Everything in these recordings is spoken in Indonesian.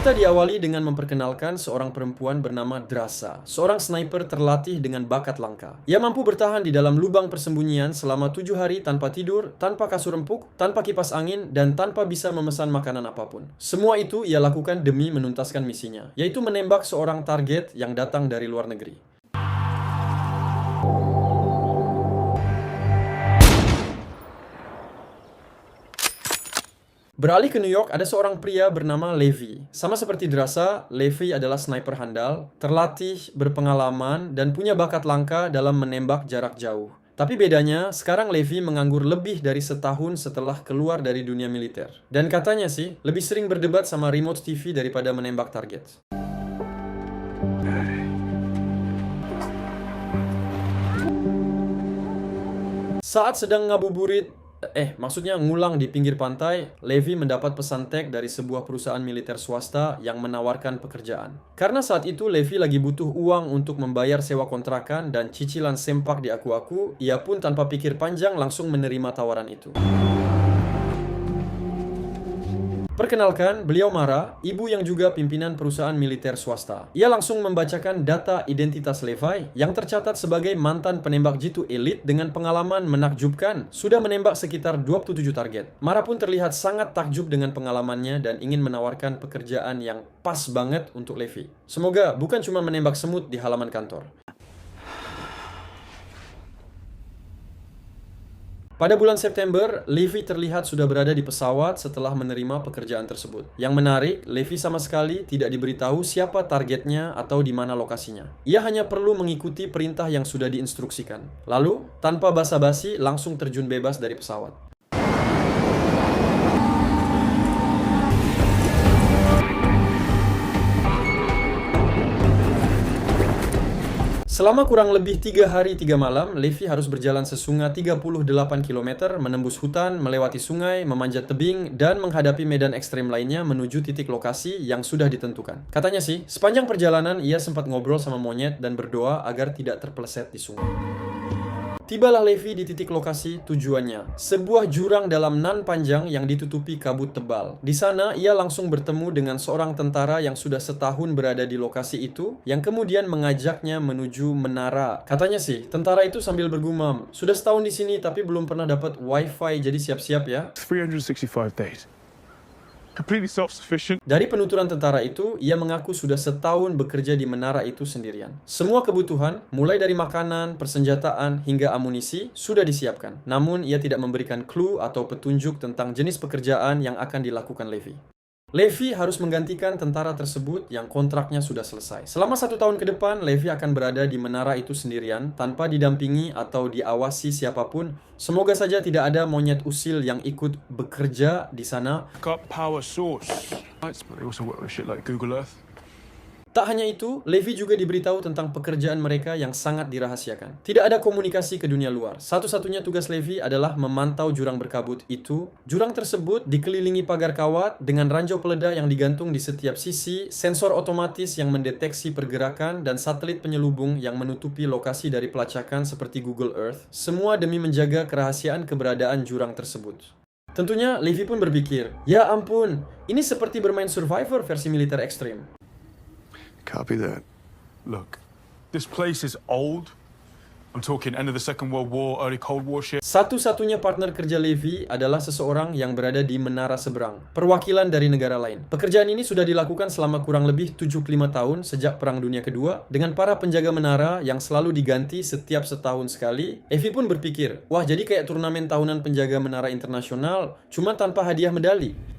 Cerita diawali dengan memperkenalkan seorang perempuan bernama Drasa, seorang sniper terlatih dengan bakat langka. Ia mampu bertahan di dalam lubang persembunyian selama 7 hari tanpa tidur, tanpa kasur empuk, tanpa kipas angin, dan tanpa bisa memesan makanan apapun. Semua itu ia lakukan demi menuntaskan misinya, yaitu menembak seorang target yang datang dari luar negeri. Beralih ke New York, ada seorang pria bernama Levi. Sama seperti Drasa, Levi adalah sniper handal, terlatih, berpengalaman, dan punya bakat langka dalam menembak jarak jauh. Tapi bedanya, sekarang Levi menganggur lebih dari setahun setelah keluar dari dunia militer. Dan katanya sih, lebih sering berdebat sama remote TV daripada menembak target. Saat sedang ngabuburit, maksudnya ngulang di pinggir pantai, Levi mendapat pesan teks dari sebuah perusahaan militer swasta yang menawarkan pekerjaan. Karena saat itu Levi lagi butuh uang untuk membayar sewa kontrakan dan cicilan sempak di aku-aku, ia pun tanpa pikir panjang langsung menerima tawaran itu. Perkenalkan, beliau Mara, ibu yang juga pimpinan perusahaan militer swasta. Ia langsung membacakan data identitas Levi yang tercatat sebagai mantan penembak jitu elit dengan pengalaman menakjubkan, sudah menembak sekitar 27 target. Mara pun terlihat sangat takjub dengan pengalamannya dan ingin menawarkan pekerjaan yang pas banget untuk Levi. Semoga bukan cuma menembak semut di halaman kantor. Pada bulan September, Levi terlihat sudah berada di pesawat setelah menerima pekerjaan tersebut. Yang menarik, Levi sama sekali tidak diberitahu siapa targetnya atau di mana lokasinya. Ia hanya perlu mengikuti perintah yang sudah diinstruksikan. Lalu, tanpa basa-basi, langsung terjun bebas dari pesawat. Selama kurang lebih 3 hari 3 malam, Levi harus berjalan sesungai 38 km, menembus hutan, melewati sungai, memanjat tebing, dan menghadapi medan ekstrem lainnya menuju titik lokasi yang sudah ditentukan. Katanya sih, sepanjang perjalanan ia sempat ngobrol sama monyet dan berdoa agar tidak terpeleset di sungai. Tibalah Levi di titik lokasi tujuannya, sebuah jurang dalam nan panjang yang ditutupi kabut tebal. Di sana, ia langsung bertemu dengan seorang tentara yang sudah setahun berada di lokasi itu, yang kemudian mengajaknya menuju menara. Katanya sih, tentara itu sambil bergumam, sudah setahun di sini tapi belum pernah dapat wifi, jadi siap-siap ya. 365 days. Completely self-sufficient. Dari penuturan tentara itu, ia mengaku sudah setahun bekerja di menara itu sendirian. Semua kebutuhan, mulai dari makanan, persenjataan, hingga amunisi, sudah disiapkan. Namun, ia tidak memberikan clue atau petunjuk tentang jenis pekerjaan yang akan dilakukan Levi. Levi harus menggantikan tentara tersebut yang kontraknya sudah selesai. Selama 1 tahun ke depan, Levi akan berada di menara itu sendirian, tanpa didampingi atau diawasi siapapun. Semoga saja tidak ada monyet usil yang ikut bekerja di sana. Got power source. But they also work with shit like Google Earth. Tak hanya itu, Levi juga diberitahu tentang pekerjaan mereka yang sangat dirahasiakan. Tidak ada komunikasi ke dunia luar. Satu-satunya tugas Levi adalah memantau jurang berkabut itu. Jurang tersebut dikelilingi pagar kawat dengan ranjau peledak yang digantung di setiap sisi, sensor otomatis yang mendeteksi pergerakan, dan satelit penyelubung yang menutupi lokasi dari pelacakan seperti Google Earth. Semua demi menjaga kerahasiaan keberadaan jurang tersebut. Tentunya, Levi pun berpikir, ya ampun, ini seperti bermain Survivor versi militer ekstrim. Copy that. Look, this place is old. I'm talking end of the Second World War, early Cold War shit. Satu-satunya partner kerja Levi adalah seseorang yang berada di menara seberang, perwakilan dari negara lain. Pekerjaan ini sudah dilakukan selama kurang lebih 75 tahun sejak Perang Dunia Kedua, dengan para penjaga menara yang selalu diganti setiap setahun sekali. Levi pun berpikir, wah jadi kayak turnamen tahunan penjaga menara internasional, cuma tanpa hadiah medali.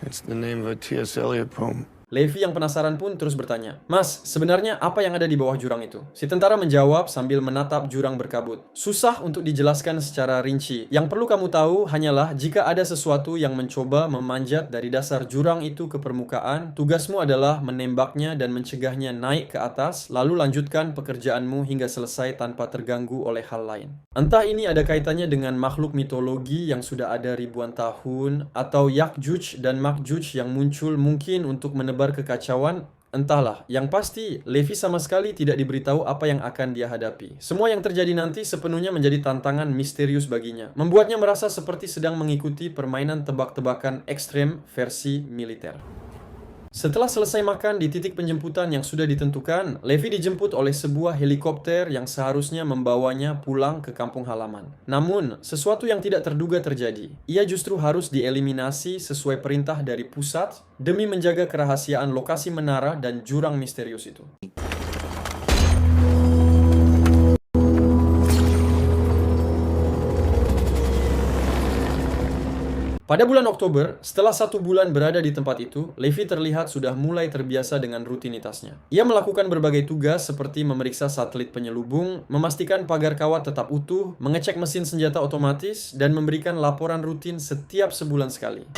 It's the name of a T.S. Eliot poem. Levi yang penasaran pun terus bertanya, "Mas, sebenarnya apa yang ada di bawah jurang itu?" Si tentara menjawab sambil menatap jurang berkabut. Susah untuk dijelaskan secara rinci. Yang perlu kamu tahu hanyalah jika ada sesuatu yang mencoba memanjat dari dasar jurang itu ke permukaan, tugasmu adalah menembaknya dan mencegahnya naik ke atas, lalu lanjutkan pekerjaanmu hingga selesai tanpa terganggu oleh hal lain. Entah ini ada kaitannya dengan makhluk mitologi yang sudah ada ribuan tahun, atau Yakjuj dan Makjuj yang muncul mungkin untuk menebar kekacauan, Entahlah, yang pasti, Levi sama sekali tidak diberitahu apa yang akan dia hadapi. Semua yang terjadi nanti sepenuhnya menjadi tantangan misterius baginya, membuatnya merasa seperti sedang mengikuti permainan tebak-tebakan ekstrem versi militer. Setelah selesai makan di titik penjemputan yang sudah ditentukan, Levi dijemput oleh sebuah helikopter yang seharusnya membawanya pulang ke kampung halaman. Namun, sesuatu yang tidak terduga terjadi. Ia justru harus dieliminasi sesuai perintah dari pusat demi menjaga kerahasiaan lokasi menara dan jurang misterius itu. Pada bulan Oktober, setelah 1 bulan berada di tempat itu, Levi terlihat sudah mulai terbiasa dengan rutinitasnya. Ia melakukan berbagai tugas seperti memeriksa satelit penyelubung, memastikan pagar kawat tetap utuh, mengecek mesin senjata otomatis, dan memberikan laporan rutin setiap sebulan sekali.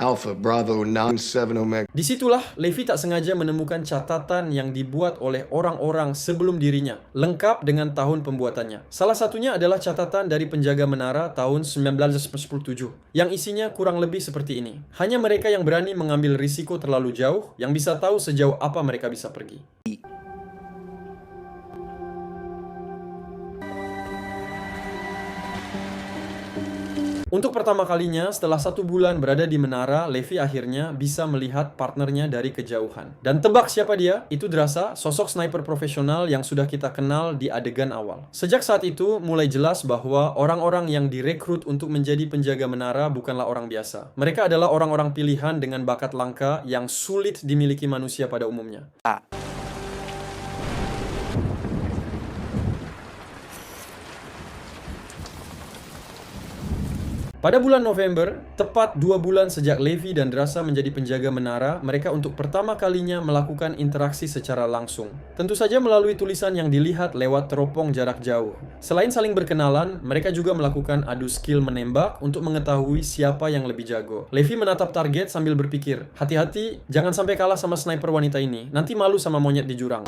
Alpha, Bravo, 97 Omega. Disitulah Levi tak sengaja menemukan catatan yang dibuat oleh orang-orang sebelum dirinya, lengkap dengan tahun pembuatannya. Salah satunya adalah catatan dari penjaga menara tahun 1917, yang isinya kurang lebih seperti ini. Hanya mereka yang berani mengambil risiko terlalu jauh, yang bisa tahu sejauh apa mereka bisa pergi. Untuk pertama kalinya, setelah 1 bulan berada di menara, Levi akhirnya bisa melihat partnernya dari kejauhan. Dan tebak siapa dia? Itu Drasa, sosok sniper profesional yang sudah kita kenal di adegan awal. Sejak saat itu, mulai jelas bahwa orang-orang yang direkrut untuk menjadi penjaga menara bukanlah orang biasa. Mereka adalah orang-orang pilihan dengan bakat langka yang sulit dimiliki manusia pada umumnya. Pada bulan November, tepat 2 bulan sejak Levi dan Drasa menjadi penjaga menara, mereka untuk pertama kalinya melakukan interaksi secara langsung. Tentu saja melalui tulisan yang dilihat lewat teropong jarak jauh. Selain saling berkenalan, mereka juga melakukan adu skill menembak untuk mengetahui siapa yang lebih jago. Levi menatap target sambil berpikir, hati-hati, jangan sampai kalah sama sniper wanita ini, nanti malu sama monyet di jurang.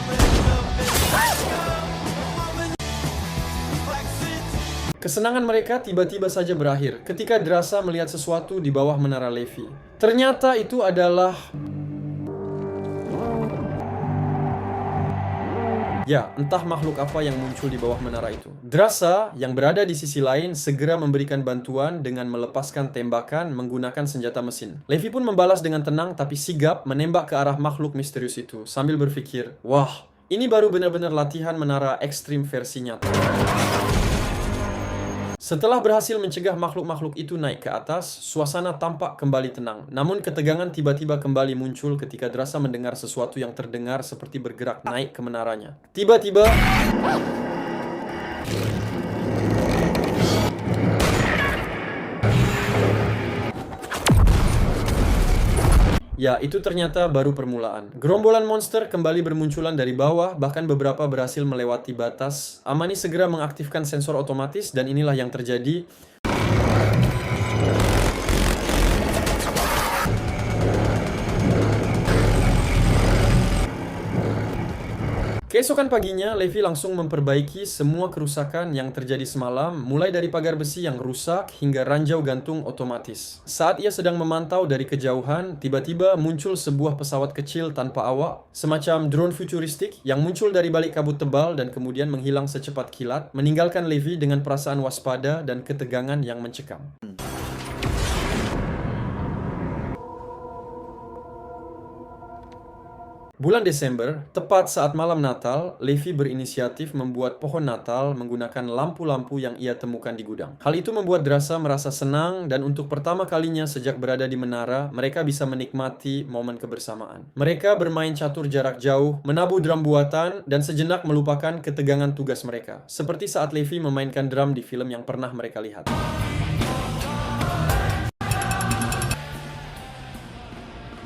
Kesenangan mereka tiba-tiba saja berakhir ketika Drasa melihat sesuatu di bawah menara Levi. Ternyata itu adalah... ya, entah makhluk apa yang muncul di bawah menara itu. Drasa yang berada di sisi lain segera memberikan bantuan dengan melepaskan tembakan menggunakan senjata mesin. Levi pun membalas dengan tenang tapi sigap menembak ke arah makhluk misterius itu sambil berpikir, wah, ini baru benar-benar latihan menara ekstrim versi nyata. Setelah berhasil mencegah makhluk-makhluk itu naik ke atas, suasana tampak kembali tenang. Namun ketegangan tiba-tiba kembali muncul ketika Drasa mendengar sesuatu yang terdengar seperti bergerak naik ke menaranya. Tiba-tiba... ya, itu ternyata baru permulaan. Gerombolan monster kembali bermunculan dari bawah, bahkan beberapa berhasil melewati batas. Amani segera mengaktifkan sensor otomatis dan inilah yang terjadi. Keesokan paginya, Levi langsung memperbaiki semua kerusakan yang terjadi semalam, mulai dari pagar besi yang rusak hingga ranjau gantung otomatis. Saat ia sedang memantau dari kejauhan, tiba-tiba muncul sebuah pesawat kecil tanpa awak, semacam drone futuristik yang muncul dari balik kabut tebal dan kemudian menghilang secepat kilat, meninggalkan Levi dengan perasaan waspada dan ketegangan yang mencekam. Bulan Desember, tepat saat malam Natal, Levi berinisiatif membuat pohon Natal menggunakan lampu-lampu yang ia temukan di gudang. Hal itu membuat Drasa merasa senang dan untuk pertama kalinya sejak berada di menara, mereka bisa menikmati momen kebersamaan. Mereka bermain catur jarak jauh, menabuh drum buatan, dan sejenak melupakan ketegangan tugas mereka. Seperti saat Levi memainkan drum di film yang pernah mereka lihat.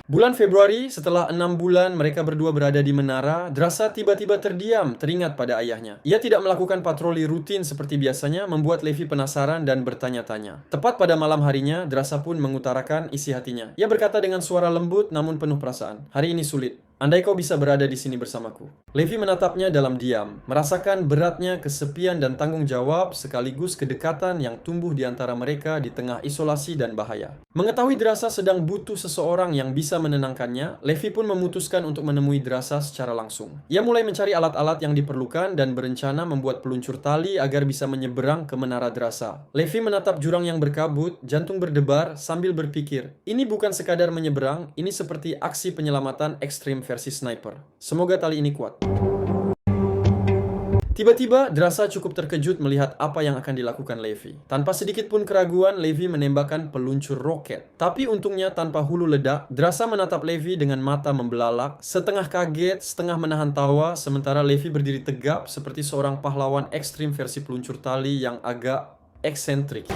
Bulan Februari, setelah 6 bulan mereka berdua berada di menara, Drasa tiba-tiba terdiam, teringat pada ayahnya. Ia tidak melakukan patroli rutin seperti biasanya, membuat Levi penasaran dan bertanya-tanya. Tepat pada malam harinya, Drasa pun mengutarakan isi hatinya. Ia berkata dengan suara lembut namun penuh perasaan, "Hari ini sulit. Andai kau bisa berada di sini bersamaku. Levi menatapnya dalam diam, merasakan beratnya kesepian dan tanggung jawab sekaligus kedekatan yang tumbuh di antara mereka di tengah isolasi dan bahaya. Mengetahui Drasa sedang butuh seseorang yang bisa menenangkannya, Levi pun memutuskan untuk menemui Drasa secara langsung. Ia mulai mencari alat-alat yang diperlukan dan berencana membuat peluncur tali agar bisa menyeberang ke menara Drasa. Levi menatap jurang yang berkabut, jantung berdebar sambil berpikir, ini bukan sekadar menyeberang, ini seperti aksi penyelamatan ekstrim versi sniper. Semoga tali ini kuat. Tiba-tiba, Drasa cukup terkejut melihat apa yang akan dilakukan Levi. Tanpa sedikit pun keraguan, Levi menembakkan peluncur roket. Tapi untungnya tanpa hulu ledak, Drasa menatap Levi dengan mata membelalak, setengah kaget, setengah menahan tawa, sementara Levi berdiri tegap seperti seorang pahlawan ekstrim versi peluncur tali yang agak eksentrik.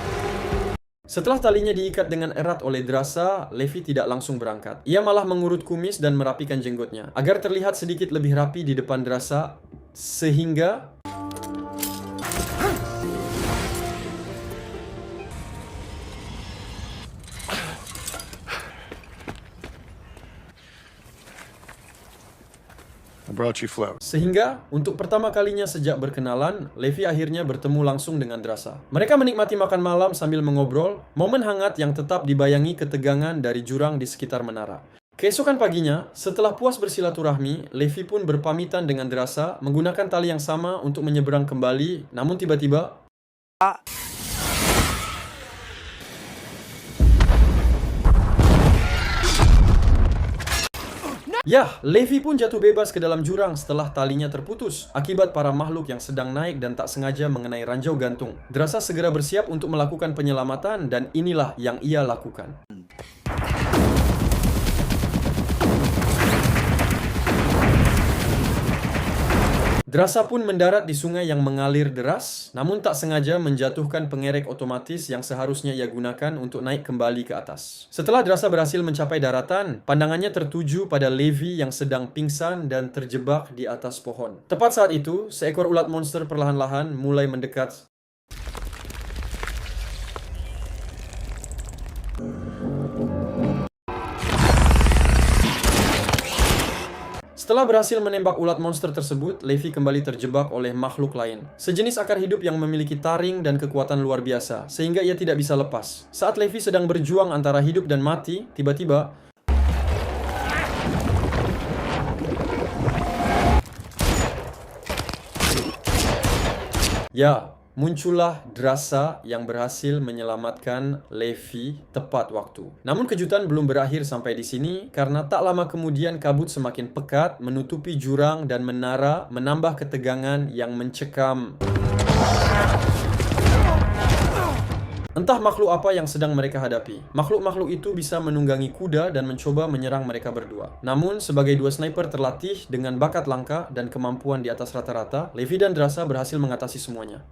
Setelah talinya diikat dengan erat oleh Drasa, Levi tidak langsung berangkat. Ia malah mengurut kumis dan merapikan jenggotnya, agar terlihat sedikit lebih rapi di depan Drasa, sehingga... I brought you flowers. Sehingga, untuk pertama kalinya sejak berkenalan, Levi akhirnya bertemu langsung dengan Drasa. Mereka menikmati makan malam sambil mengobrol, momen hangat yang tetap dibayangi ketegangan dari jurang di sekitar menara. Keesokan paginya, setelah puas bersilaturahmi, Levi pun berpamitan dengan Drasa menggunakan tali yang sama untuk menyeberang kembali, namun tiba-tiba... Yah, Levi pun jatuh bebas ke dalam jurang setelah talinya terputus akibat para makhluk yang sedang naik dan tak sengaja mengenai ranjau gantung. Drasa segera bersiap untuk melakukan penyelamatan dan inilah yang ia lakukan. Drasa pun mendarat di sungai yang mengalir deras, namun tak sengaja menjatuhkan pengerek otomatis yang seharusnya ia gunakan untuk naik kembali ke atas. Setelah Drasa berhasil mencapai daratan, pandangannya tertuju pada Levi yang sedang pingsan dan terjebak di atas pohon. Tepat saat itu, seekor ulat monster perlahan-lahan mulai mendekat. Setelah berhasil menembak ulat monster tersebut, Levi kembali terjebak oleh makhluk lain. Sejenis akar hidup yang memiliki taring dan kekuatan luar biasa, sehingga ia tidak bisa lepas. Saat Levi sedang berjuang antara hidup dan mati, tiba-tiba... Ya, muncullah Drasa yang berhasil menyelamatkan Levi tepat waktu. Namun kejutan belum berakhir sampai di sini karena tak lama kemudian kabut semakin pekat menutupi jurang dan menara, menambah ketegangan yang mencekam. Entah makhluk apa yang sedang mereka hadapi. Makhluk-makhluk itu bisa menunggangi kuda dan mencoba menyerang mereka berdua. Namun, sebagai dua sniper terlatih dengan bakat langka dan kemampuan di atas rata-rata, Levi dan Drasa berhasil mengatasi semuanya.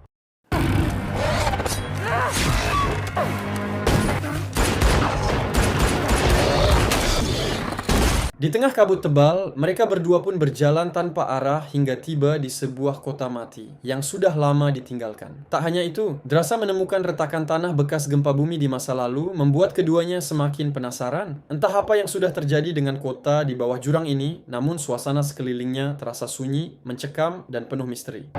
Di tengah kabut tebal, mereka berdua pun berjalan tanpa arah hingga tiba di sebuah kota mati yang sudah lama ditinggalkan. Tak hanya itu, Drasa menemukan retakan tanah bekas gempa bumi di masa lalu membuat keduanya semakin penasaran. Entah apa yang sudah terjadi dengan kota di bawah jurang ini, namun suasana sekelilingnya terasa sunyi, mencekam, dan penuh misteri.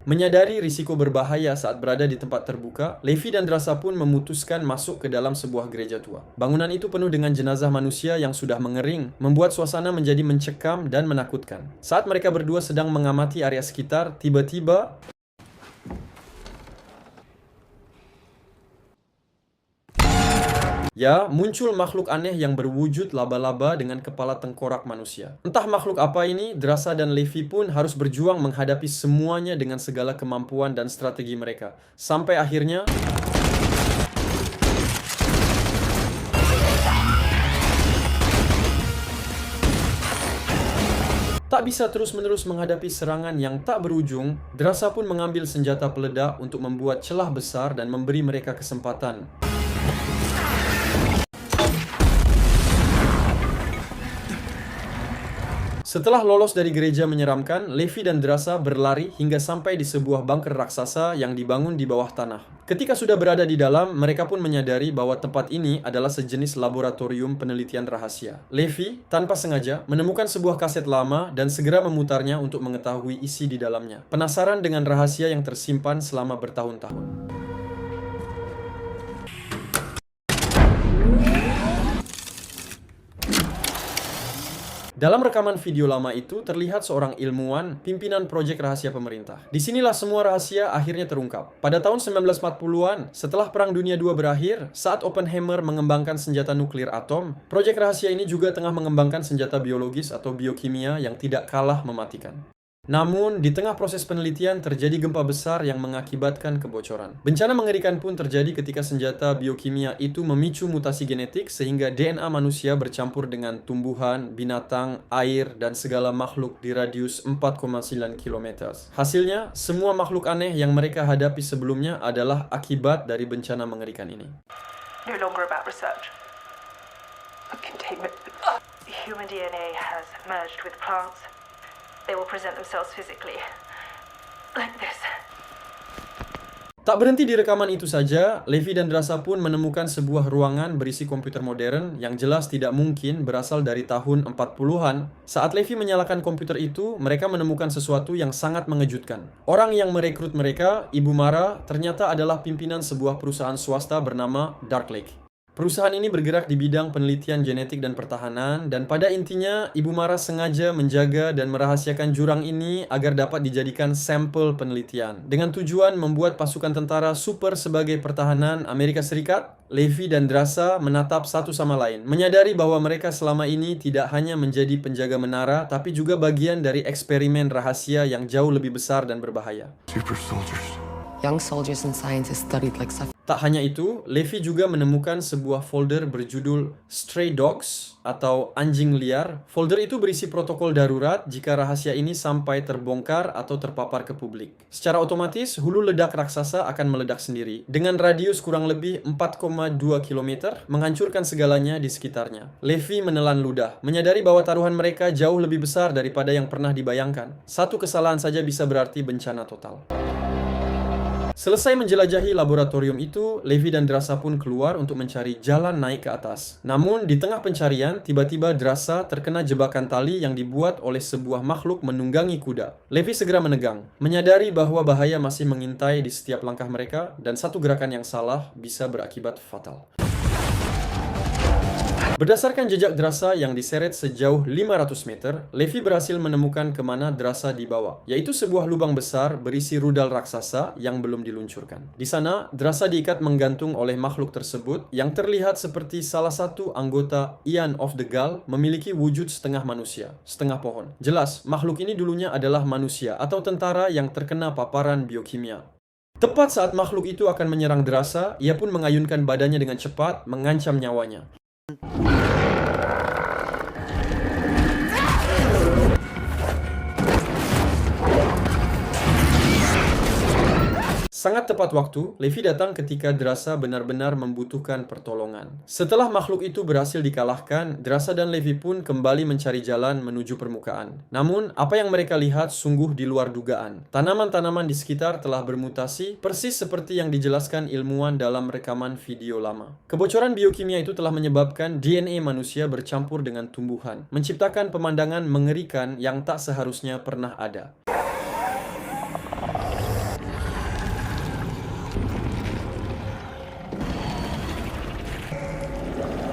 Menyadari risiko berbahaya saat berada di tempat terbuka, Levi dan Drasa pun memutuskan masuk ke dalam sebuah gereja tua. Bangunan itu penuh dengan jenazah manusia yang sudah mengering, membuat suasana menjadi mencekam dan menakutkan. Saat mereka berdua sedang mengamati area sekitar, tiba-tiba... Ya, muncul makhluk aneh yang berwujud laba-laba dengan kepala tengkorak manusia. Entah makhluk apa ini, Drasa dan Levi pun harus berjuang menghadapi semuanya dengan segala kemampuan dan strategi mereka. Sampai akhirnya... Tak bisa terus-menerus menghadapi serangan yang tak berujung, Drasa pun mengambil senjata peledak untuk membuat celah besar dan memberi mereka kesempatan. Setelah lolos dari gereja menyeramkan, Levi dan Drasa berlari hingga sampai di sebuah bunker raksasa yang dibangun di bawah tanah. Ketika sudah berada di dalam, mereka pun menyadari bahwa tempat ini adalah sejenis laboratorium penelitian rahasia. Levi, tanpa sengaja, menemukan sebuah kaset lama dan segera memutarnya untuk mengetahui isi di dalamnya. Penasaran dengan rahasia yang tersimpan selama bertahun-tahun. Dalam rekaman video lama itu, terlihat seorang ilmuwan, pimpinan proyek rahasia pemerintah. Disinilah semua rahasia akhirnya terungkap. Pada tahun 1940-an, setelah Perang Dunia II berakhir, saat Oppenheimer mengembangkan senjata nuklir atom, proyek rahasia ini juga tengah mengembangkan senjata biologis atau biokimia yang tidak kalah mematikan. Namun, di tengah proses penelitian terjadi gempa besar yang mengakibatkan kebocoran. Bencana mengerikan pun terjadi ketika senjata biokimia itu memicu mutasi genetik sehingga DNA manusia bercampur dengan tumbuhan, binatang, air, dan segala makhluk di radius 4,9 km. Hasilnya, semua makhluk aneh yang mereka hadapi sebelumnya adalah akibat dari bencana mengerikan ini. No longer about research, but containment. Human DNA has merged with plants. They will present themselves physically like this. Tak berhenti di rekaman itu saja, Levi dan Drasa pun menemukan sebuah ruangan berisi komputer modern yang jelas tidak mungkin berasal dari tahun 40-an. Saat Levi menyalakan komputer itu, mereka menemukan sesuatu yang sangat mengejutkan. Orang yang merekrut mereka, Ibu Mara, ternyata adalah pimpinan sebuah perusahaan swasta bernama Dark Lake. Perusahaan ini bergerak di bidang penelitian genetik dan pertahanan, dan pada intinya, Ibu Mara sengaja menjaga dan merahasiakan jurang ini agar dapat dijadikan sampel penelitian. Dengan tujuan membuat pasukan tentara super sebagai pertahanan Amerika Serikat, Levi dan Drasa menatap satu sama lain, menyadari bahwa mereka selama ini tidak hanya menjadi penjaga menara, tapi juga bagian dari eksperimen rahasia yang jauh lebih besar dan berbahaya. Super soldiers. Young soldiers and scientists studied like such. Tak hanya itu, Levi juga menemukan sebuah folder berjudul Stray Dogs atau anjing liar. Folder itu berisi protokol darurat jika rahasia ini sampai terbongkar atau terpapar ke publik. Secara otomatis, hulu ledak raksasa akan meledak sendiri dengan radius kurang lebih 4,2 km, menghancurkan segalanya di sekitarnya. Levi menelan ludah, menyadari bahwa taruhan mereka jauh lebih besar daripada yang pernah dibayangkan. Satu kesalahan saja bisa berarti bencana total. Selesai menjelajahi laboratorium itu, Levi dan Drasa pun keluar untuk mencari jalan naik ke atas. Namun, di tengah pencarian, tiba-tiba Drasa terkena jebakan tali yang dibuat oleh sebuah makhluk menunggangi kuda. Levi segera menegang, menyadari bahwa bahaya masih mengintai di setiap langkah mereka, dan satu gerakan yang salah bisa berakibat fatal. Berdasarkan jejak Drasa yang diseret sejauh 500 meter, Levi berhasil menemukan kemana Drasa dibawa, yaitu sebuah lubang besar berisi rudal raksasa yang belum diluncurkan. Di sana, Drasa diikat menggantung oleh makhluk tersebut yang terlihat seperti salah satu anggota Ian of the Gal memiliki wujud setengah manusia, setengah pohon. Jelas, makhluk ini dulunya adalah manusia atau tentara yang terkena paparan biokimia. Tepat saat makhluk itu akan menyerang Drasa, ia pun mengayunkan badannya dengan cepat, mengancam nyawanya. Sangat tepat waktu, Levi datang ketika Drasa benar-benar membutuhkan pertolongan. Setelah makhluk itu berhasil dikalahkan, Drasa dan Levi pun kembali mencari jalan menuju permukaan. Namun, apa yang mereka lihat sungguh di luar dugaan. Tanaman-tanaman di sekitar telah bermutasi, persis seperti yang dijelaskan ilmuwan dalam rekaman video lama. Kebocoran biokimia itu telah menyebabkan DNA manusia bercampur dengan tumbuhan, menciptakan pemandangan mengerikan yang tak seharusnya pernah ada.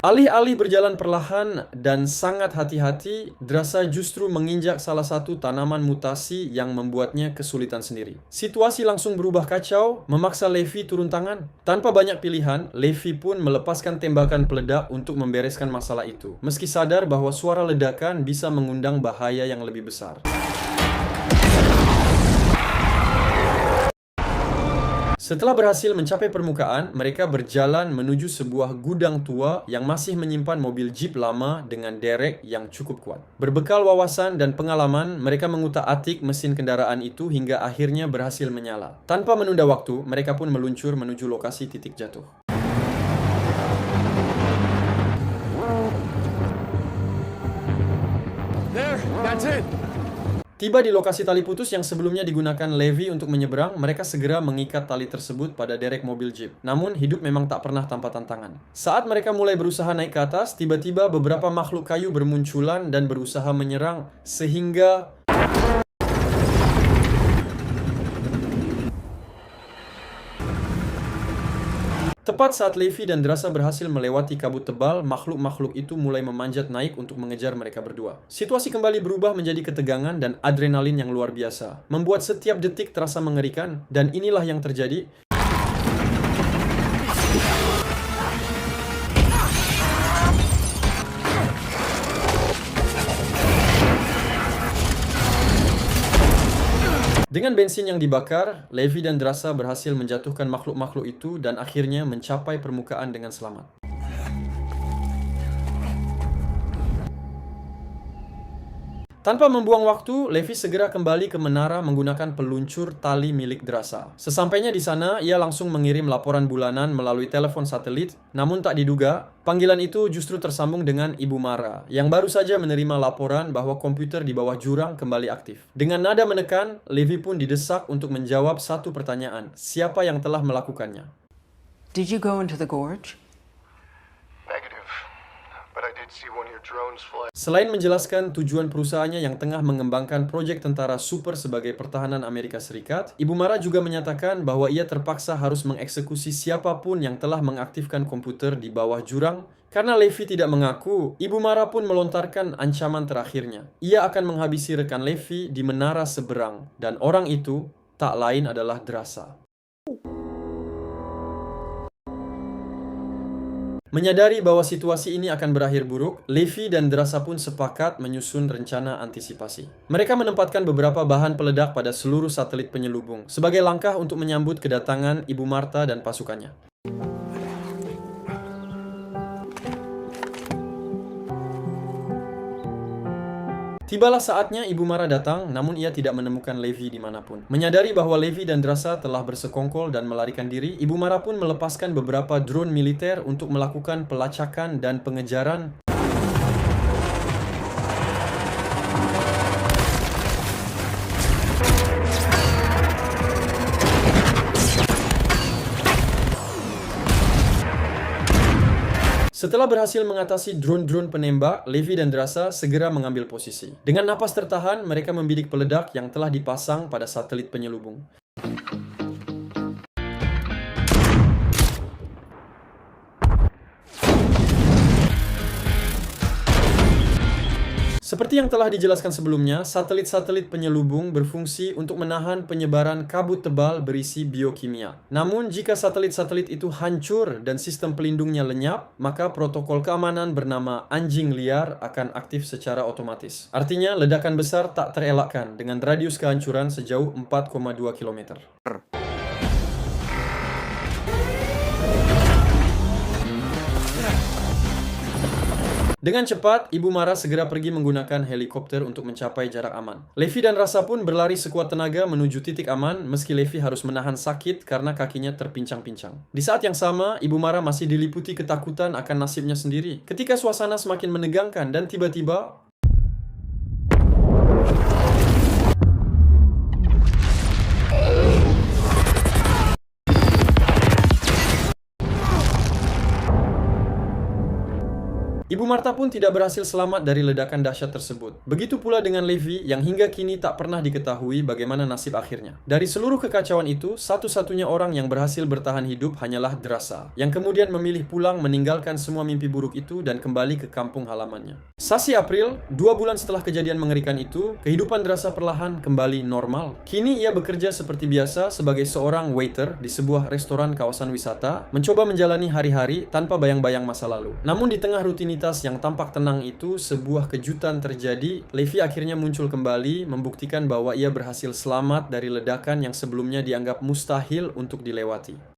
Alih-alih berjalan perlahan dan sangat hati-hati, Drasa justru menginjak salah satu tanaman mutasi yang membuatnya kesulitan sendiri. Situasi langsung berubah kacau, memaksa Levi turun tangan. Tanpa banyak pilihan, Levi pun melepaskan tembakan peledak untuk membereskan masalah itu, meski sadar bahwa suara ledakan bisa mengundang bahaya yang lebih besar. Setelah berhasil mencapai permukaan, mereka berjalan menuju sebuah gudang tua yang masih menyimpan mobil jeep lama dengan derek yang cukup kuat. Berbekal wawasan dan pengalaman, mereka mengutak-atik mesin kendaraan itu hingga akhirnya berhasil menyala. Tanpa menunda waktu, mereka pun meluncur menuju lokasi titik jatuh. There, That's it. Tiba di lokasi tali putus yang sebelumnya digunakan Levi untuk menyeberang, mereka segera mengikat tali tersebut pada derek mobil jeep. Namun, hidup memang tak pernah tanpa tantangan. Saat mereka mulai berusaha naik ke atas, tiba-tiba beberapa makhluk kayu bermunculan dan berusaha menyerang, sehingga tepat saat Levi dan Drasa berhasil melewati kabut tebal, makhluk-makhluk itu mulai memanjat naik untuk mengejar mereka berdua. Situasi kembali berubah menjadi ketegangan dan adrenalin yang luar biasa, membuat setiap detik terasa mengerikan, dan inilah yang terjadi. Dengan bensin yang dibakar, Levi dan Drasa berhasil menjatuhkan makhluk-makhluk itu dan akhirnya mencapai permukaan dengan selamat. Tanpa membuang waktu, Levi segera kembali ke menara menggunakan peluncur tali milik Drasa. Sesampainya di sana, ia langsung mengirim laporan bulanan melalui telepon satelit, namun tak diduga, panggilan itu justru tersambung dengan Ibu Mara, yang baru saja menerima laporan bahwa komputer di bawah jurang kembali aktif. Dengan nada menekan, Levi pun didesak untuk menjawab satu pertanyaan, siapa yang telah melakukannya. Did you go into the gorge? Negative. But I did see one of your drones fly. Selain menjelaskan tujuan perusahaannya yang tengah mengembangkan proyek tentara super sebagai pertahanan Amerika Serikat, Ibu Mara juga menyatakan bahwa ia terpaksa harus mengeksekusi siapapun yang telah mengaktifkan komputer di bawah jurang. Karena Levi tidak mengaku, Ibu Mara pun melontarkan ancaman terakhirnya. Ia akan menghabisi rekan Levi di menara seberang, dan orang itu tak lain adalah Drasa. Menyadari bahwa situasi ini akan berakhir buruk, Levi dan Drasa pun sepakat menyusun rencana antisipasi. Mereka menempatkan beberapa bahan peledak pada seluruh satelit penyelubung, sebagai langkah untuk menyambut kedatangan Ibu Marta dan pasukannya. Tibalah saatnya Ibu Mara datang, namun ia tidak menemukan Levi dimanapun. Menyadari bahwa Levi dan Drasa telah bersekongkol dan melarikan diri, Ibu Mara pun melepaskan beberapa drone militer untuk melakukan pelacakan dan pengejaran. Setelah berhasil mengatasi drone-drone penembak, Levi dan Drasa segera mengambil posisi. Dengan napas tertahan, mereka membidik peledak yang telah dipasang pada satelit penyelubung. Seperti yang telah dijelaskan sebelumnya, satelit-satelit penyelubung berfungsi untuk menahan penyebaran kabut tebal berisi biokimia. Namun, jika satelit-satelit itu hancur dan sistem pelindungnya lenyap, maka protokol keamanan bernama anjing liar akan aktif secara otomatis. Artinya, ledakan besar tak terelakkan dengan radius kehancuran sejauh 4,2 km. Dengan cepat, Ibu Mara segera pergi menggunakan helikopter untuk mencapai jarak aman. Levi dan Drasa pun berlari sekuat tenaga menuju titik aman, meski Levi harus menahan sakit karena kakinya terpincang-pincang. Di saat yang sama, Ibu Mara masih diliputi ketakutan akan nasibnya sendiri. Ketika suasana semakin menegangkan dan tiba-tiba, Ibu Marta pun tidak berhasil selamat dari ledakan dahsyat tersebut. Begitu pula dengan Levi yang hingga kini tak pernah diketahui bagaimana nasib akhirnya. Dari seluruh kekacauan itu, satu-satunya orang yang berhasil bertahan hidup hanyalah Drasa, yang kemudian memilih pulang meninggalkan semua mimpi buruk itu dan kembali ke kampung halamannya. Sasi April, 2 bulan setelah kejadian mengerikan itu, kehidupan Drasa perlahan kembali normal. Kini ia bekerja seperti biasa sebagai seorang waiter di sebuah restoran kawasan wisata, mencoba menjalani hari-hari tanpa bayang-bayang masa lalu. Namun di tengah rutinitas yang tampak tenang itu, sebuah kejutan terjadi. Levi akhirnya muncul kembali, membuktikan bahwa ia berhasil selamat dari ledakan yang sebelumnya dianggap mustahil untuk dilewati.